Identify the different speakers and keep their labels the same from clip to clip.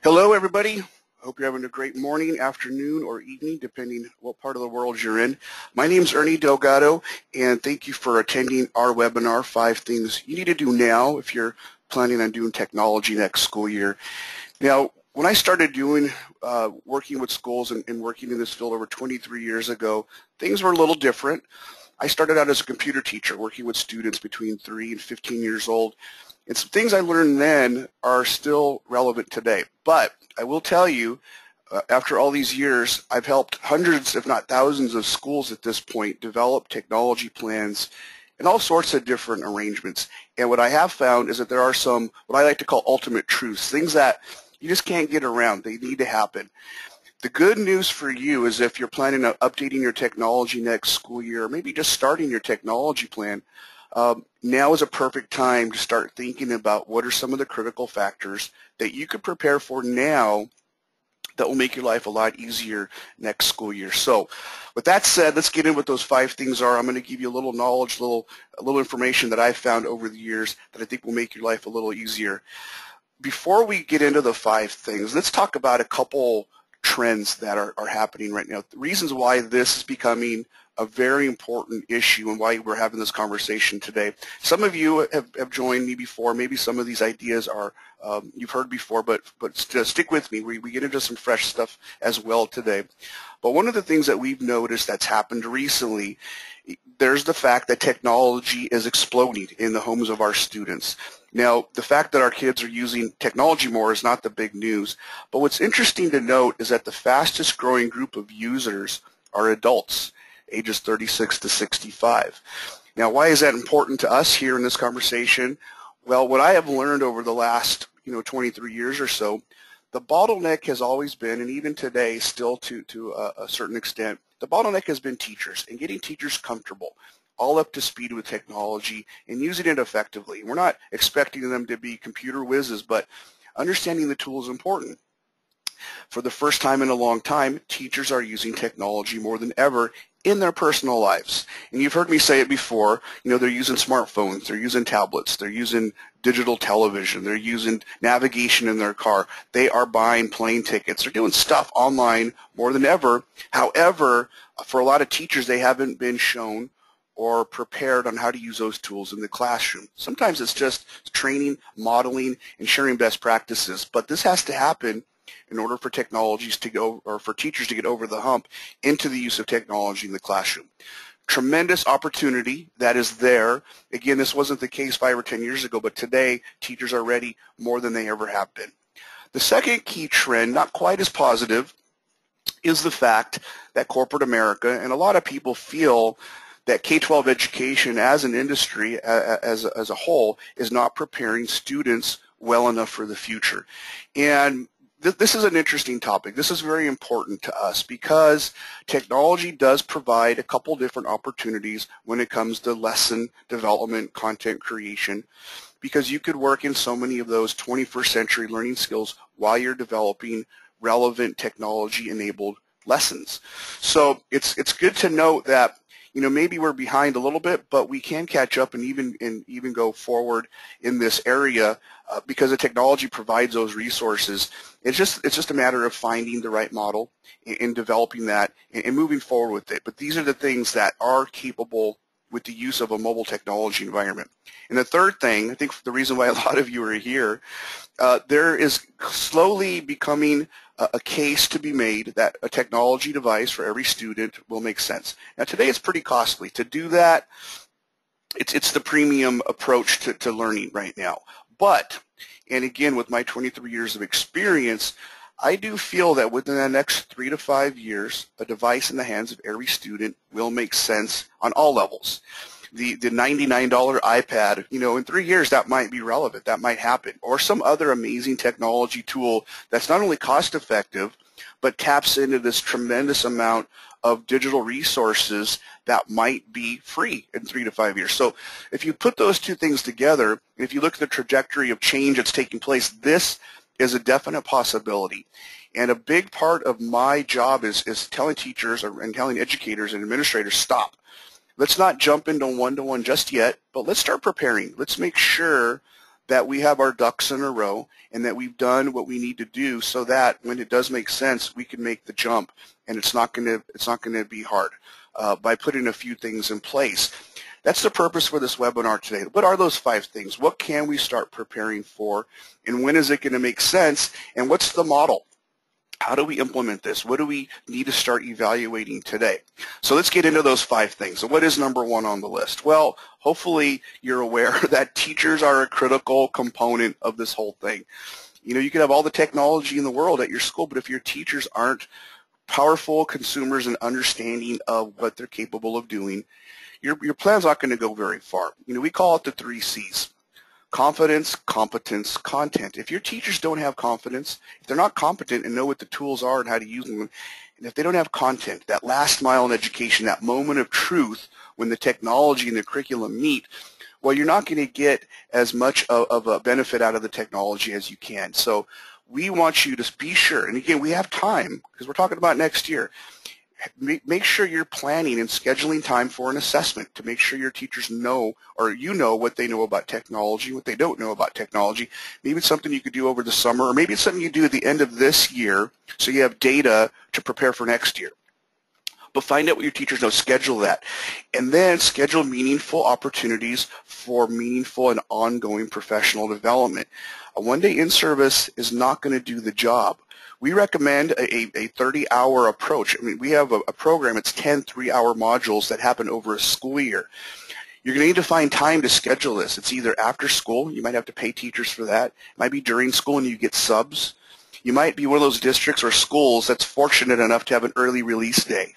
Speaker 1: Hello, everybody. Hope you're having a great morning, afternoon, or evening, depending what part of the world you're in. My name is Ernie Delgado, and thank you for attending our webinar, 5 Things You Need to Do Now if you're planning on doing technology next school year. Now, when I started doing working with schools and working in this field over 23 years ago, things were a little different. I started out as a computer teacher working with students between 3 and 15 years old. And some things I learned then are still relevant today. But I will tell you, after all these years, I've helped hundreds, if not thousands, of schools at this point develop technology plans and all sorts of different arrangements. And what I have found is that there are some, what I like to call ultimate truths, things that you just can't get around. They need to happen. The good news for you is if you're planning on updating your technology next school year, or maybe just starting your technology plan, now is a perfect time to start thinking about what are some of the critical factors that you could prepare for now that will make your life a lot easier next school year. So with that said, let's get in what those 5 things are. I'm going to give you a little knowledge, a little information that I've found over the years that I think will make your life a little easier. Before we get into the 5 things, let's talk about a couple trends that are happening right now. The reasons why this is becoming a very important issue and why we're having this conversation today. Some of you have joined me before. Maybe some of these ideas are you've heard before, but stick with me. We get into some fresh stuff as well today. But one of the things that we've noticed that's happened recently, there's the fact that technology is exploding in the homes of our students. Now, the fact that our kids are using technology more is not the big news, but what's interesting to note is that the fastest growing group of users are adults, ages 36 to 65. Now, why is that important to us here in this conversation? Well, what I have learned over the last 23 years or so, the bottleneck has always been, and even today still to a certain extent, the bottleneck has been teachers and getting teachers comfortable, all up to speed with technology and using it effectively. We're not expecting them to be computer whizzes, but understanding the tool is important. For the first time in a long time, teachers are using technology more than ever in their personal lives. And you've heard me say it before, they're using smartphones, they're using tablets, they're using digital television, they're using navigation in their car, they are buying plane tickets, they're doing stuff online more than ever. However, for a lot of teachers, they haven't been shown or prepared on how to use those tools in the classroom. Sometimes it's just training, modeling, and sharing best practices, but this has to happen in order for technologies to go, or for teachers to get over the hump into the use of technology in the classroom. Tremendous opportunity that is there. Again, this wasn't the case 5 or 10 years ago, but today teachers are ready more than they ever have been. The second key trend, not quite as positive, is the fact that corporate America and a lot of people feel that K-12 education as an industry, as a whole, is not preparing students well enough for the future. And this is an interesting topic. This is very important to us because technology does provide a couple different opportunities when it comes to lesson development, content creation, because you could work in so many of those 21st century learning skills while you're developing relevant technology-enabled lessons. So it's good to note that maybe we're behind a little bit, but we can catch up and even go forward in this area because the technology provides those resources. It's just a matter of finding the right model and developing that and moving forward with it. But these are the things that are capable with the use of a mobile technology environment. And the third thing, I think the reason why a lot of you are here, there is slowly becoming a case to be made that a technology device for every student will make sense. Now today it's pretty costly. To do that, it's the premium approach to learning right now. But, and again with my 23 years of experience, I do feel that within the next 3 to 5 years, a device in the hands of every student will make sense on all levels. The $99 iPad, in 3 years that might be relevant, that might happen, or some other amazing technology tool that's not only cost effective, but taps into this tremendous amount of digital resources that might be free in 3 to 5 years. So if you put those two things together, and if you look at the trajectory of change that's taking place, this is a definite possibility. And a big part of my job is telling teachers and telling educators and administrators, stop. Let's not jump into one-to-one just yet, but let's start preparing. Let's make sure that we have our ducks in a row and that we've done what we need to do so that when it does make sense, we can make the jump, and it's not going to be hard by putting a few things in place. That's the purpose for this webinar today. What are those 5 things? What can we start preparing for, and when is it going to make sense, and what's the model? How do we implement this? What do we need to start evaluating today? So let's get into those 5 things. So what is number 1 on the list? Well, hopefully you're aware that teachers are a critical component of this whole thing. You know, you can have all the technology in the world at your school, but if your teachers aren't powerful consumers and understanding of what they're capable of doing, your plan's not going to go very far. You know, we call it the 3 C's. Confidence, competence, content. If your teachers don't have confidence, if they're not competent and know what the tools are and how to use them, and if they don't have content, that last mile in education, that moment of truth when the technology and the curriculum meet, well, you're not going to get as much of a benefit out of the technology as you can. So we want you to be sure, and again, we have time because we're talking about next year. Make sure you're planning and scheduling time for an assessment to make sure your teachers know, or you know, what they know about technology, what they don't know about technology. Maybe it's something you could do over the summer, or maybe it's something you do at the end of this year so you have data to prepare for next year. But find out what your teachers know, schedule that, and then schedule meaningful opportunities for meaningful and ongoing professional development. A one-day in-service is not going to do the job. We recommend a 30-hour approach. I mean, we have a program, it's 10 3-hour modules that happen over a school year. You're going to need to find time to schedule this. It's either after school, you might have to pay teachers for that. It might be during school and you get subs. You might be one of those districts or schools that's fortunate enough to have an early release day.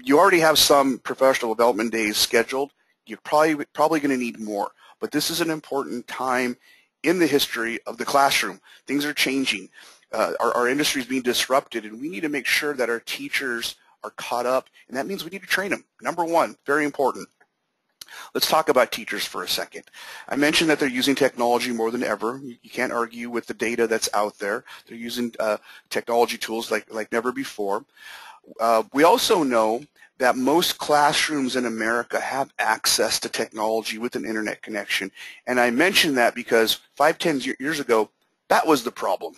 Speaker 1: You already have some professional development days scheduled. You're probably going to need more. But this is an important time in the history of the classroom. Things are changing. Our industry is being disrupted, and we need to make sure that our teachers are caught up, and that means we need to train them. Number 1, very important. Let's talk about teachers for a second. I mentioned that they're using technology more than ever. You can't argue with the data that's out there. They're using technology tools like never before. We also know that most classrooms in America have access to technology with an internet connection, and I mention that because 5-10 years ago, that was the problem.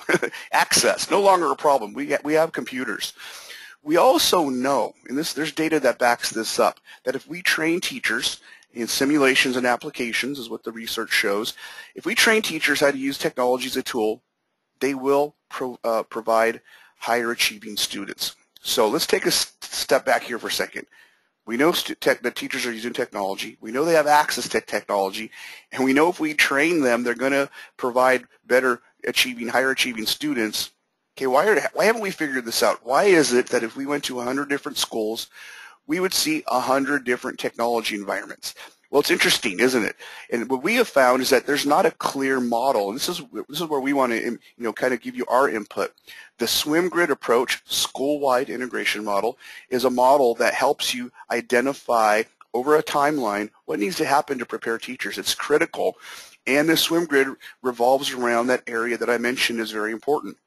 Speaker 1: Access, no longer a problem. We have computers. We also know, and there's data that backs this up, that if we train teachers in simulations and applications, is what the research shows, if we train teachers how to use technology as a tool, they will provide higher achieving students. So let's take a step back here for a second. We know that teachers are using technology. We know they have access to technology, and we know if we train them, they're going to provide higher achieving students. Okay, why haven't we figured this out? Why is it that if we went to 100 different schools, we would see 100 different technology environments? Well, it's interesting, isn't it? And what we have found is that there's not a clear model, and this is where we want to kind of give you our input. The swim grid approach, school-wide integration model, is a model that helps you identify over a timeline what needs to happen to prepare teachers. It's critical, and the swim grid revolves around that area that I mentioned is very important.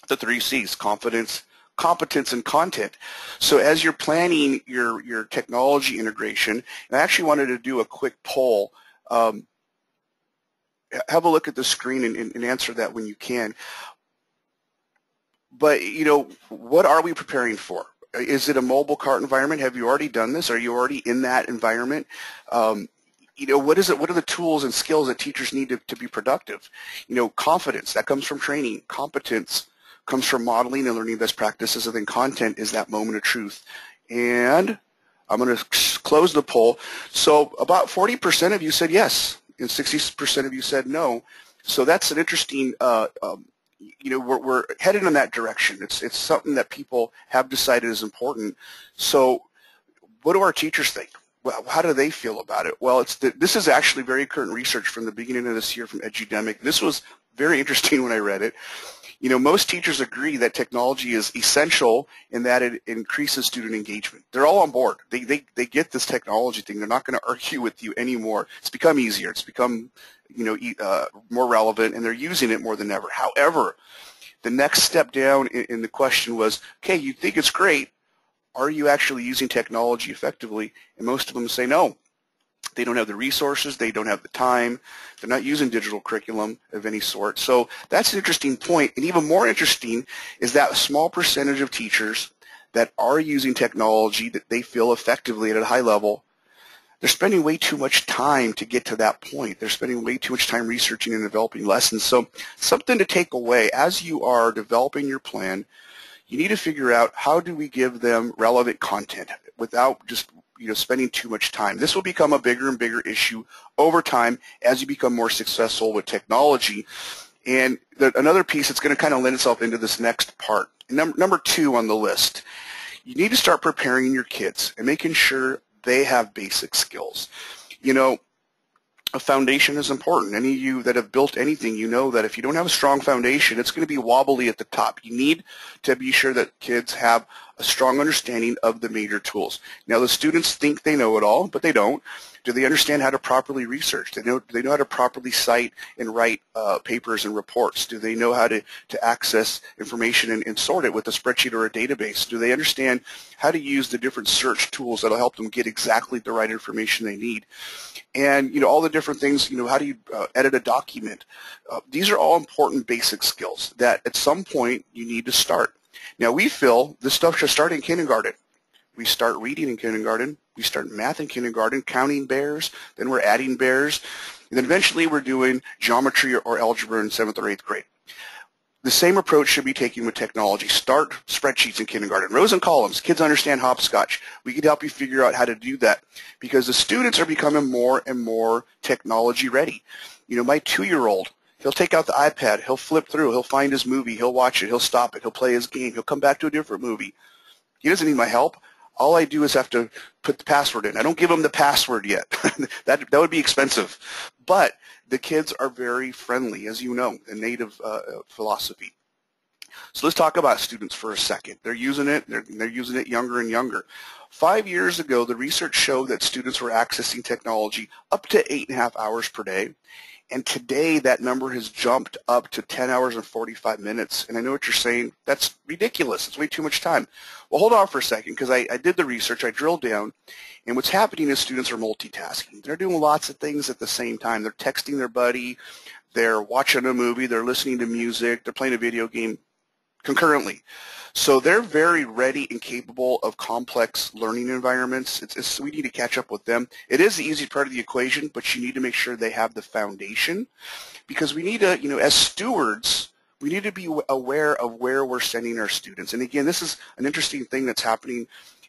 Speaker 1: The 3 C's, confidence, competence, and content. So as you're planning your technology integration, and I actually wanted to do a quick poll. Have a look at the screen and answer that when you can. But, what are we preparing for? Is it a mobile cart environment? Have you already done this? Are you already in that environment? What is it? What are the tools and skills that teachers need to be productive? Confidence, that comes from training. Competence comes from modeling and learning best practices, and then content is that moment of truth. And I'm going to close the poll. So about 40% of you said yes, and 60% of you said no. So that's an interesting, we're headed in that direction. It's something that people have decided is important. So what do our teachers think? Well, how do they feel about it? Well, this is actually very current research from the beginning of this year from Edudemic. This was very interesting when I read it. Most teachers agree that technology is essential in that it increases student engagement. They're all on board. They get this technology thing. They're not going to argue with you anymore. It's become easier. It's become, more relevant, and they're using it more than ever. However, the next step down in the question was, okay, you think it's great. Are you actually using technology effectively? And most of them say no. They don't have the resources, they don't have the time, they're not using digital curriculum of any sort. So that's an interesting point. And even more interesting is that small percentage of teachers that are using technology that they feel effectively at a high level, they're spending way too much time to get to that point. They're spending way too much time researching and developing lessons. So something to take away as you are developing your plan, you need to figure out how do we give them relevant content without just spending too much time. This will become a bigger and bigger issue over time as you become more successful with technology. And another piece that's going to kind of lend itself into this next part, number 2 on the list, you need to start preparing your kids and making sure they have basic skills. A foundation is important. Any of you that have built anything, you know that if you don't have a strong foundation, it's going to be wobbly at the top. You need to be sure that kids have a strong understanding of the major tools. Now, the students think they know it all, but they don't. Do they understand how to properly research? Do they know how to properly cite and write papers and reports? Do they know how to access information and sort it with a spreadsheet or a database? Do they understand how to use the different search tools that will help them get exactly the right information they need? And, all the different things, how do you edit a document? These are all important basic skills that at some point you need to start. Now, we feel this stuff should start in kindergarten. We start reading in kindergarten. We start math in kindergarten, counting bears. Then we're adding bears. And then eventually we're doing geometry or algebra in 7th or 8th grade. The same approach should be taken with technology. Start spreadsheets in kindergarten. Rows and columns. Kids understand hopscotch. We can help you figure out how to do that because the students are becoming more and more technology ready. My 2-year-old, he'll take out the iPad. He'll flip through. He'll find his movie. He'll watch it. He'll stop it. He'll play his game. He'll come back to a different movie. He doesn't need my help. All I do is have to put the password in. I don't give him the password yet. that would be expensive. But the kids are very friendly, as you know, in native philosophy. So let's talk about students for a second. They're using it. They're using it younger and younger. 5 years ago, the research showed that students were accessing technology up to 8.5 hours per day. And today, that number has jumped up to 10 hours and 45 minutes. And I know what you're saying. That's ridiculous. It's way too much time. Well, hold on for a second, because I did the research. I drilled down. And what's happening is students are multitasking. They're doing lots of things at the same time. They're texting their buddy. They're watching a movie. They're listening to music. They're playing a video game concurrently. So they're very ready and capable of complex learning environments. We need to catch up with them. It is the easy part of the equation, but you need to make sure they have the foundation because we need to, as stewards, we need to be aware of where we're sending our students. And again, this is an interesting thing that's happening.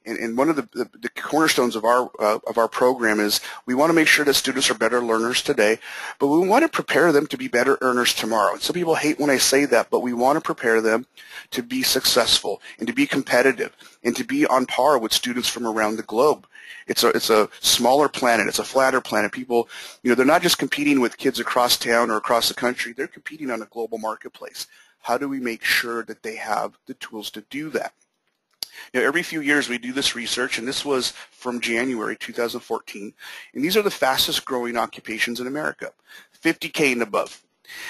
Speaker 1: And one of the cornerstones of our program is we want to make sure that students are better learners today, but we want to prepare them to be better earners tomorrow. And some people hate when I say that, but we want to prepare them to be successful and to be competitive and to be on par with students from around the globe. It's a smaller planet. It's a flatter planet. People, they're not just competing with kids across town or across the country. They're competing on a global marketplace. How do we make sure that they have the tools to do that? Every few years we do this research, and this was from January 2014, and these are the fastest growing occupations in America, 50K and above.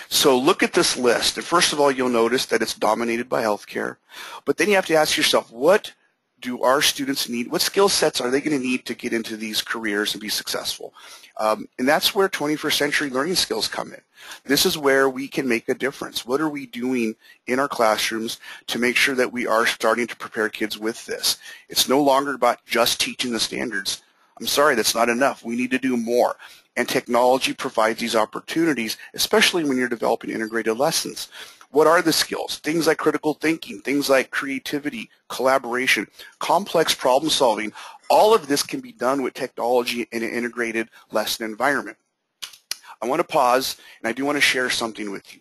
Speaker 1: So look at this list, and first of all, you'll notice that it's dominated by healthcare, but then you have to ask yourself, what do our students need? What skill sets are they going to need to get into these careers and be successful? And that's where 21st century learning skills come in. This is where we can make a difference. What are we doing in our classrooms to make sure that we are starting to prepare kids with this? It's no longer about just teaching the standards. I'm sorry, that's not enough. We need to do more. And technology provides these opportunities, especially when you're developing integrated lessons. What are the skills? Things like critical thinking, things like creativity, collaboration, complex problem solving. All of this can be done with technology in an integrated lesson environment. I want to pause, and I do want to share something with you.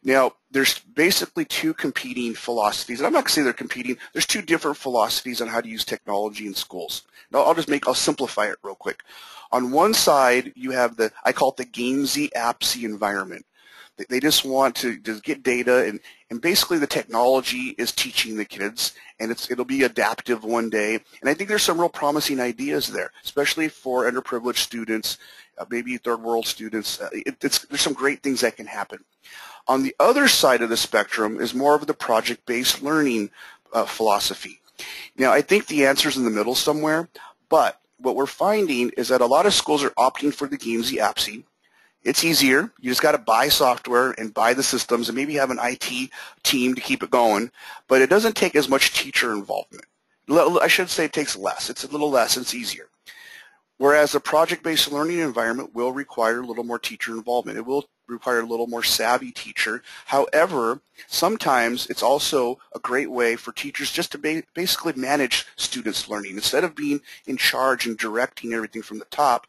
Speaker 1: Now, there's basically two competing philosophies, and I'm not going to say they're competing. There's two different philosophies on how to use technology in schools. Now, I'll simplify it real quick. On one side, you have I call it the gamesy, appsy environment. They just want to just get data, and basically the technology is teaching the kids, and it'll be adaptive one day. And I think there's some real promising ideas there, especially for underprivileged students, maybe third world students. There's some great things that can happen. On the other side of the spectrum is more of the project-based learning philosophy. Now, I think the answer's in the middle somewhere, but what we're finding is that a lot of schools are opting for the Gamesy AppSy. It's easier. You just got to buy software and buy the systems and maybe have an IT team to keep it going, but it doesn't take as much teacher involvement. I should say it takes less. It's a little less. It's easier. Whereas a project-based learning environment will require a little more teacher involvement. It will require a little more savvy teacher. However, sometimes it's also a great way for teachers just to basically manage students' learning. Instead of being in charge and directing everything from the top,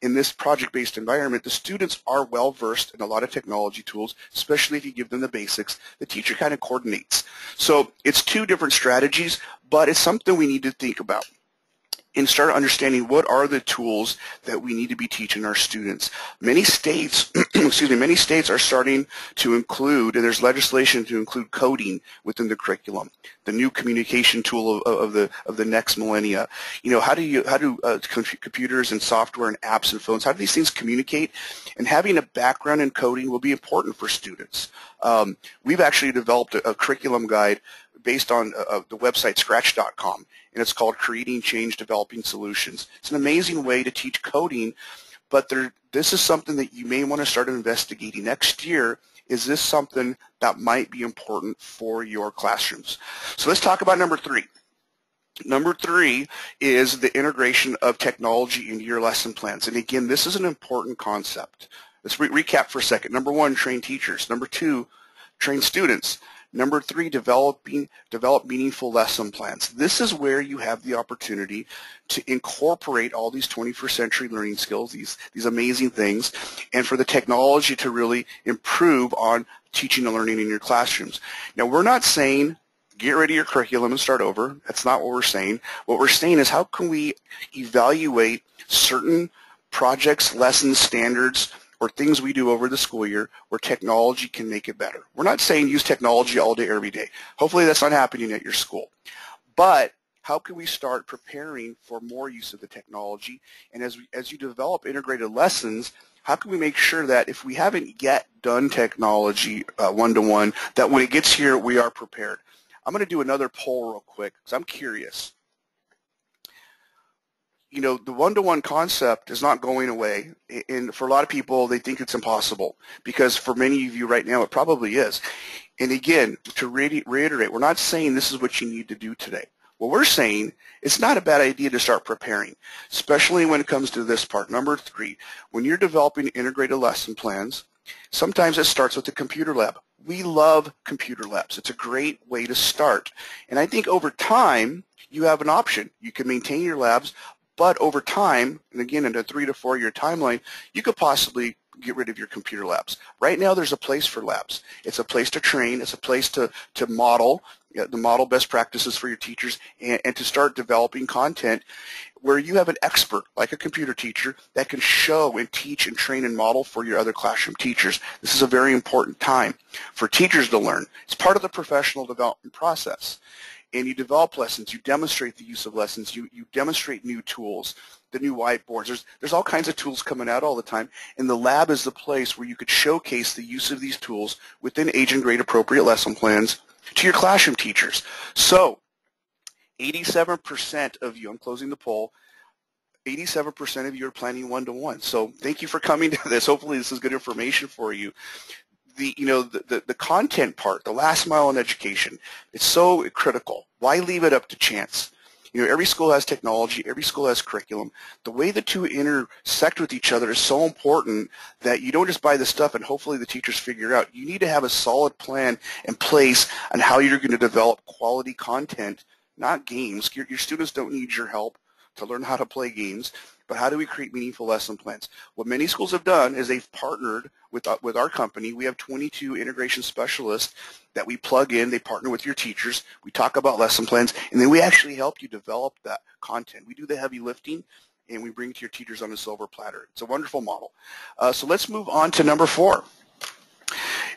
Speaker 1: in this project-based environment, the students are well-versed in a lot of technology tools, especially if you give them the basics. The teacher kind of coordinates. So it's two different strategies, but it's something we need to think about and start understanding what are the tools that we need to be teaching our students. Many states, many states are starting to include, and there's legislation to include coding within the curriculum, the new communication tool of the next millennia. You know, how do computers and software and apps and phones, how do these things communicate? And having a background in coding will be important for students. We've actually developed a curriculum guide based on the website scratch.com, and it's called Creating Change Developing Solutions. It's an amazing way to teach coding, but this is something that you may want to start investigating next year. Is this something that might be important for your classrooms? So let's talk about number 3. Number 3 is the integration of technology into your lesson plans. And again, this is an important concept. Let's recap for a second. Number 1, train teachers. Number 2, train students. Number 3, develop meaningful lesson plans. This is where you have the opportunity to incorporate all these 21st century learning skills, these amazing things, and for the technology to really improve on teaching and learning in your classrooms. Now, we're not saying get rid of your curriculum and start over. That's not what we're saying. What we're saying is how can we evaluate certain projects, lessons, standards, or things we do over the school year where technology can make it better. We're not saying use technology all day, every day. Hopefully that's not happening at your school. But how can we start preparing for more use of the technology? And as you develop integrated lessons, how can we make sure that if we haven't yet done technology one-to-one, that when it gets here, we are prepared? I'm going to do another poll real quick because I'm curious. You know, the one-to-one concept is not going away, and for a lot of people, they think it's impossible, because for many of you right now, it probably is. And again, to reiterate, we're not saying this is what you need to do today. What we're saying, it's not a bad idea to start preparing, especially when it comes to this part. Number 3, when you're developing integrated lesson plans, sometimes it starts with the computer lab. We love computer labs. It's a great way to start. And I think over time, you have an option. You can maintain your labs, but over time, and again in a 3 to 4 year timeline, you could possibly get rid of your computer labs. Right now there's a place for labs. It's a place to train. It's a place to model, the model best practices for your teachers, and to start developing content where you have an expert, like a computer teacher, that can show and teach and train and model for your other classroom teachers. This is a very important time for teachers to learn. It's part of the professional development process. And you develop lessons, you demonstrate the use of lessons, you demonstrate new tools, the new whiteboards. There's all kinds of tools coming out all the time, and the lab is the place where you could showcase the use of these tools within age and grade appropriate lesson plans to your classroom teachers. So 87% of you, I'm closing the poll, 87% of you are planning one-to-one. So thank you for coming to this. Hopefully this is good information for you. The content part, the last mile in education, it's so critical. Why leave it up to chance? You know, every school has technology, every school has curriculum. The way the two intersect with each other is so important that you don't just buy the stuff and hopefully the teachers figure it out. You need to have a solid plan in place on how you're going to develop quality content, not games. Your students don't need your help to learn how to play games, but how do we create meaningful lesson plans? What many schools have done is they've partnered with our company. We have 22 integration specialists that we plug in. They partner with your teachers. We talk about lesson plans, and then we actually help you develop that content. We do the heavy lifting, and we bring it to your teachers on a silver platter. It's a wonderful model. So let's move on to number 4.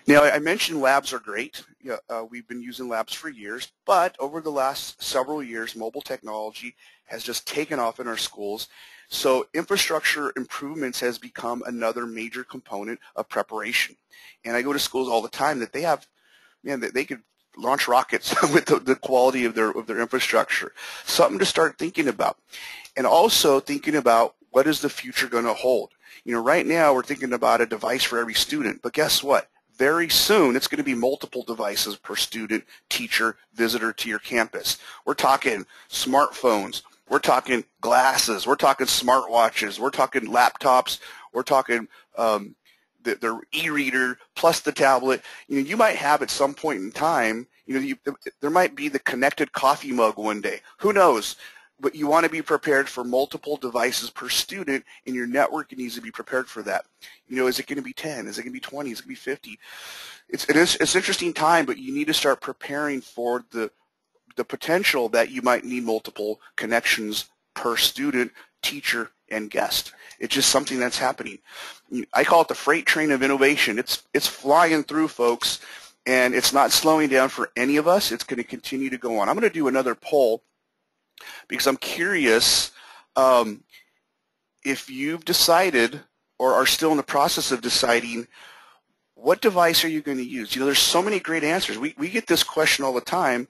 Speaker 1: Now, I mentioned labs are great. We've been using labs for years, but over the last several years, mobile technology has just taken off in our schools. So infrastructure improvements has become another major component of preparation. And I go to schools all the time that they have, man, they could launch rockets with the quality of their infrastructure. Something to start thinking about. And also thinking about what is the future going to hold. Right now we're thinking about a device for every student, but guess what? Very soon it's going to be multiple devices per student, teacher, visitor to your campus. We're talking smartphones, we're talking glasses, we're talking smartwatches, we're talking laptops, we're talking their e-reader plus the tablet. You might have at some point in time, there might be the connected coffee mug one day. Who knows? But you want to be prepared for multiple devices per student, and your network needs to be prepared for that. Is it going to be 10? Is it going to be 20? Is it going to be 50? It's an interesting time, but you need to start preparing for the potential that you might need multiple connections per student, teacher, and guest. It's just something that's happening. I call it the freight train of innovation. It's flying through, folks, and it's not slowing down for any of us. It's going to continue to go on. I'm going to do another poll because I'm curious if you've decided or are still in the process of deciding what device are you going to use. There's so many great answers. We get this question all the time.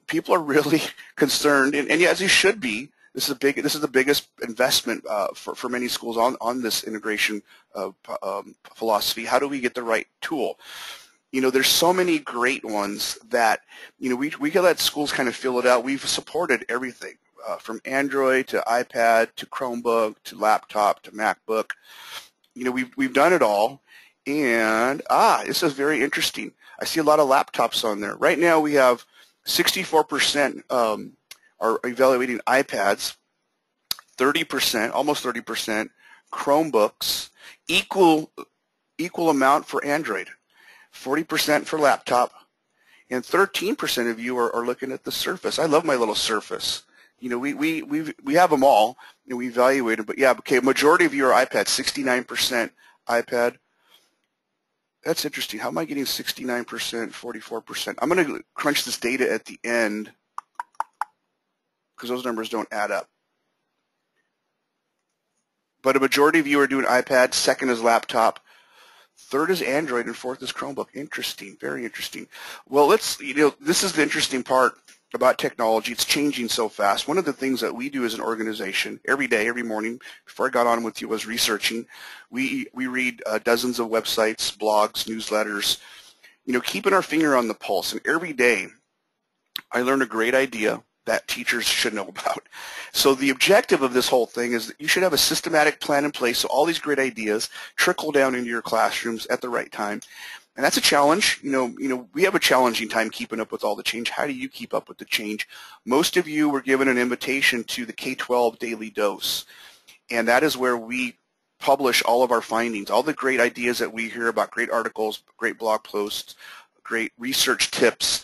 Speaker 1: People are really concerned, and as you should be. This is the biggest investment for many schools on this integration philosophy. How do we get the right tool? There's so many great ones that we can let schools kind of fill it out. We've supported everything from Android to iPad to Chromebook to laptop to MacBook. We've done it all, and this is very interesting. I see a lot of laptops on there right now. We have 64%. Are evaluating iPads, 30%, almost 30%, Chromebooks, equal amount for Android, 40% for laptop, and 13% of you are looking at the Surface. I love my little Surface. We have them all, and we evaluate them. But yeah, okay, majority of you are iPad, 69% iPad. That's interesting. How am I getting 69%, 44%? I'm going to crunch this data at the end, because those numbers don't add up. But a majority of you are doing iPad, second is laptop, third is Android, and fourth is Chromebook. Interesting, very interesting. Well, this is the interesting part about technology. It's changing so fast. One of the things that we do as an organization every day, every morning, before I got on with you, was researching. We read dozens of websites, blogs, newsletters, keeping our finger on the pulse. And every day I learn a great idea that teachers should know about. So the objective of this whole thing is that you should have a systematic plan in place so all these great ideas trickle down into your classrooms at the right time. And that's a challenge. We have a challenging time keeping up with all the change. How do you keep up with the change? Most of you were given an invitation to the K-12 Daily Dose, and that is where we publish all of our findings, all the great ideas that we hear about, great articles, great blog posts, great research tips.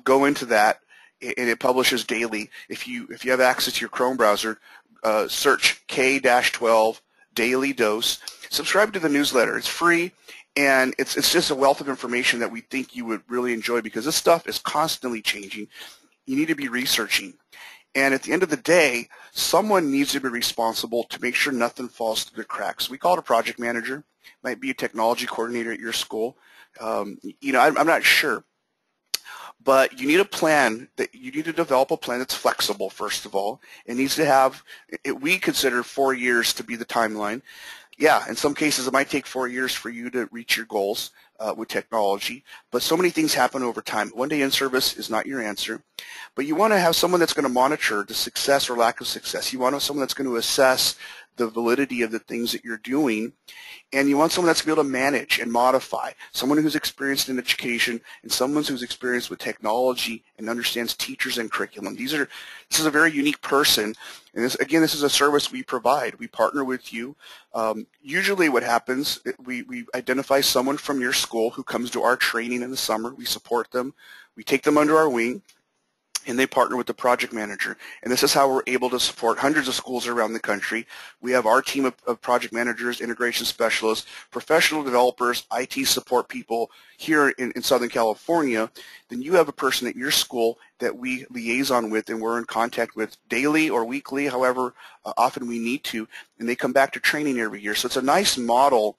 Speaker 1: Go into that. And it publishes daily. If you have access to your Chrome browser, search K-12 Daily Dose. Subscribe to the newsletter. It's free, and it's just a wealth of information that we think you would really enjoy because this stuff is constantly changing. You need to be researching. And at the end of the day, someone needs to be responsible to make sure nothing falls through the cracks. We call it a project manager. It might be a technology coordinator at your school. I'm not sure. But you need a plan. You need to develop a plan that's flexible, first of all. It needs to have, we consider 4 years to be the timeline. Yeah, in some cases it might take 4 years for you to reach your goals with technology, but so many things happen over time. One day in service is not your answer, but you want to have someone that's going to monitor the success or lack of success. You want to have someone that's going to assess the validity of the things that you're doing, and you want someone that's going to be able to manage and modify, someone who's experienced in education and someone who's experienced with technology and understands teachers and curriculum. This is a very unique person, and this is a service we provide. We partner with you. Usually what happens, we identify someone from your school who comes to our training in the summer. We support them. We take them under our wing, and they partner with the project manager. And this is how we're able to support hundreds of schools around the country. We have our team of project managers, integration specialists, professional developers, IT support people here in Southern California. Then you have a person at your school that we liaison with and we're in contact with daily or weekly, however often we need to, and they come back to training every year. So it's a nice model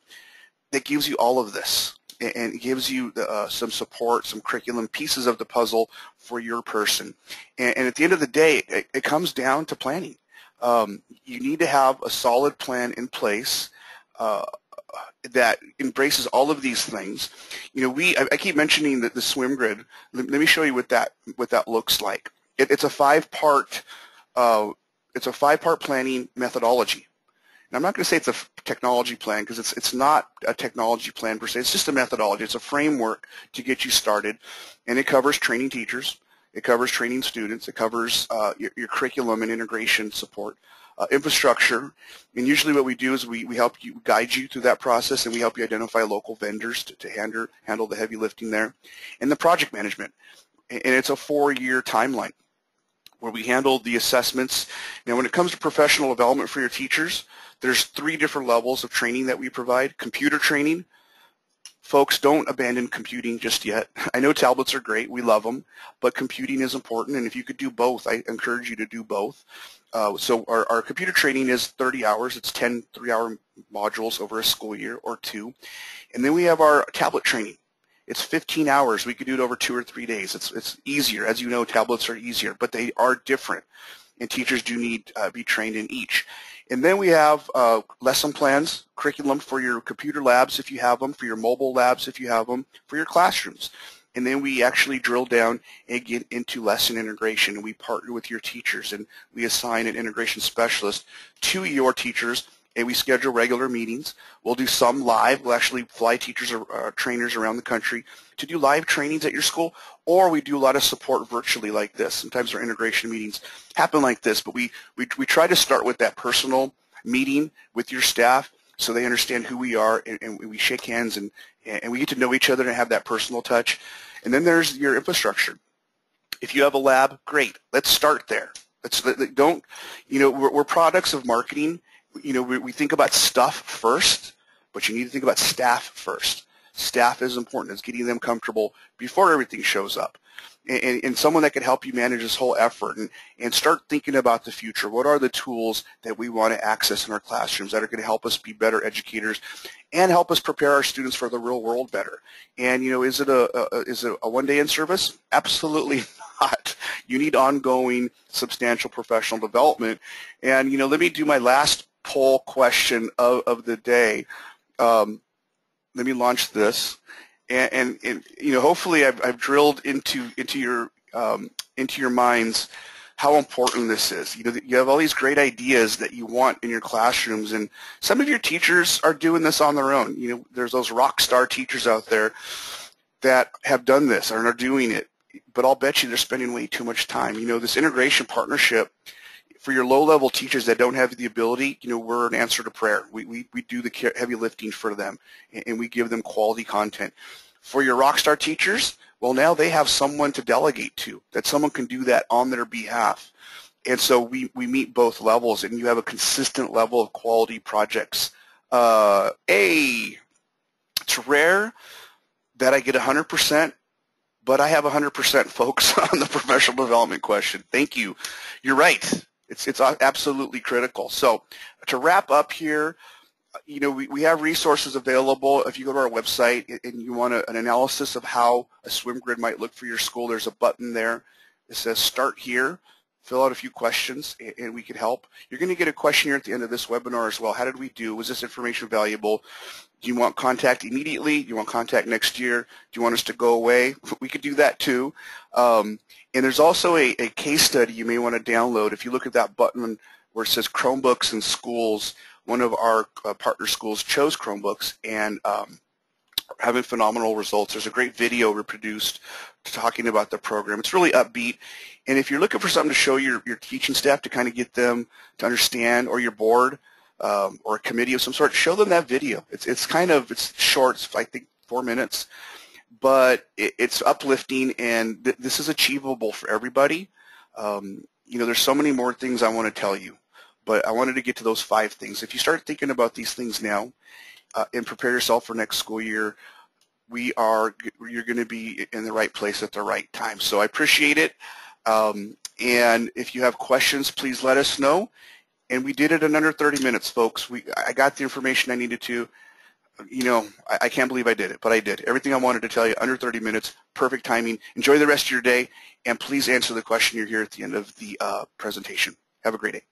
Speaker 1: that gives you all of this. and gives you some support, some curriculum pieces of the puzzle for your person. And at the end of the day, it comes down to planning. You need to have a solid plan in place that embraces all of these things. You know, I keep mentioning that the swim grid. Let me show you what that looks like. It's a five-part planning methodology. And I'm not going to say it's a technology plan because it's not a technology plan per se. It's just a methodology. It's a framework to get you started, and it covers training teachers. It covers training students. It covers your curriculum and integration support, infrastructure. And usually what we do is we help you, guide you through that process, and we help you identify local vendors to handle the heavy lifting there. And the project management. And it's a 4-year timeline where we handle the assessments. Now, when it comes to professional development for your teachers, there's 3 different levels of training that we provide. Computer training. Folks, don't abandon computing just yet. I know tablets are great. We love them. But computing is important. And if you could do both, I encourage you to do both. So our computer training is 30 hours. It's 10 3-hour modules over a school year or 2. And then we have our tablet training. It's 15 hours. We could do it over 2 or 3 days. It's easier. As you know, tablets are easier, but they are different. And teachers do need to be trained in each. And then we have lesson plans, curriculum for your computer labs if you have them, for your mobile labs if you have them, for your classrooms. And then we actually drill down and get into lesson integration, and we partner with your teachers, and we assign an integration specialist to your teachers, and we schedule regular meetings. We'll do some live. We'll actually fly teachers or trainers around the country to do live trainings at your school, or we do a lot of support virtually like this. Sometimes our integration meetings happen like this, but we try to start with that personal meeting with your staff so they understand who we are, and we shake hands, and we get to know each other and have that personal touch. And then there's your infrastructure. If you have a lab, great. Let's start there. We're products of marketing. You know, we think about stuff first, but you need to think about staff first. Staff is important. It's getting them comfortable before everything shows up. And someone that can help you manage this whole effort and start thinking about the future. What are the tools that we want to access in our classrooms that are going to help us be better educators and help us prepare our students for the real world better? And, you know, is it a one-day in service? Absolutely not. You need ongoing, substantial professional development. And, you know, let me do my last poll question of the day. Let me launch this. And you know, hopefully I've drilled into your minds how important this is. You know, you have all these great ideas that you want in your classrooms, and some of your teachers are doing this on their own. You know, there's those rock star teachers out there that have done this and are doing it, but I'll bet you they're spending way too much time. You know, this integration partnership for your low-level teachers that don't have the ability, you know, we're an answer to prayer. We do the heavy lifting for them, and we give them quality content. For your rockstar teachers, well, now they have someone to delegate to, that someone can do that on their behalf. And so we meet both levels, and you have a consistent level of quality projects. It's rare that I get 100%, but I have 100% folks on the professional development question. Thank you. You're right. It's absolutely critical. So to wrap up here, you know, we have resources available. If you go to our website and you want an analysis of how a swim grid might look for your school, there's a button there that says Start Here. Fill out a few questions, and we can help. You're going to get a questionnaire at the end of this webinar as well. How did we do? Was this information valuable? Do you want contact immediately? Do you want contact next year? Do you want us to go away? We could do that too. And there's also a case study you may want to download. If you look at that button where it says Chromebooks in schools, one of our partner schools chose Chromebooks and having phenomenal results. There's a great video reproduced talking about the program. It's really upbeat. And if you're looking for something to show your teaching staff to kind of get them to understand, or your board or a committee of some sort, show them that video. It's short. It's, I think, 4 minutes. But it's uplifting, and this is achievable for everybody. You know, there's so many more things I want to tell you, but I wanted to get to those 5 things. If you start thinking about these things now and prepare yourself for next school year, you're going to be in the right place at the right time. So I appreciate it. And if you have questions, please let us know. And we did it in under 30 minutes, folks. I got the information I needed to. You know, I can't believe I did it, but I did. Everything I wanted to tell you, under 30 minutes, perfect timing. Enjoy the rest of your day, and please answer the question you're here at the end of the presentation. Have a great day.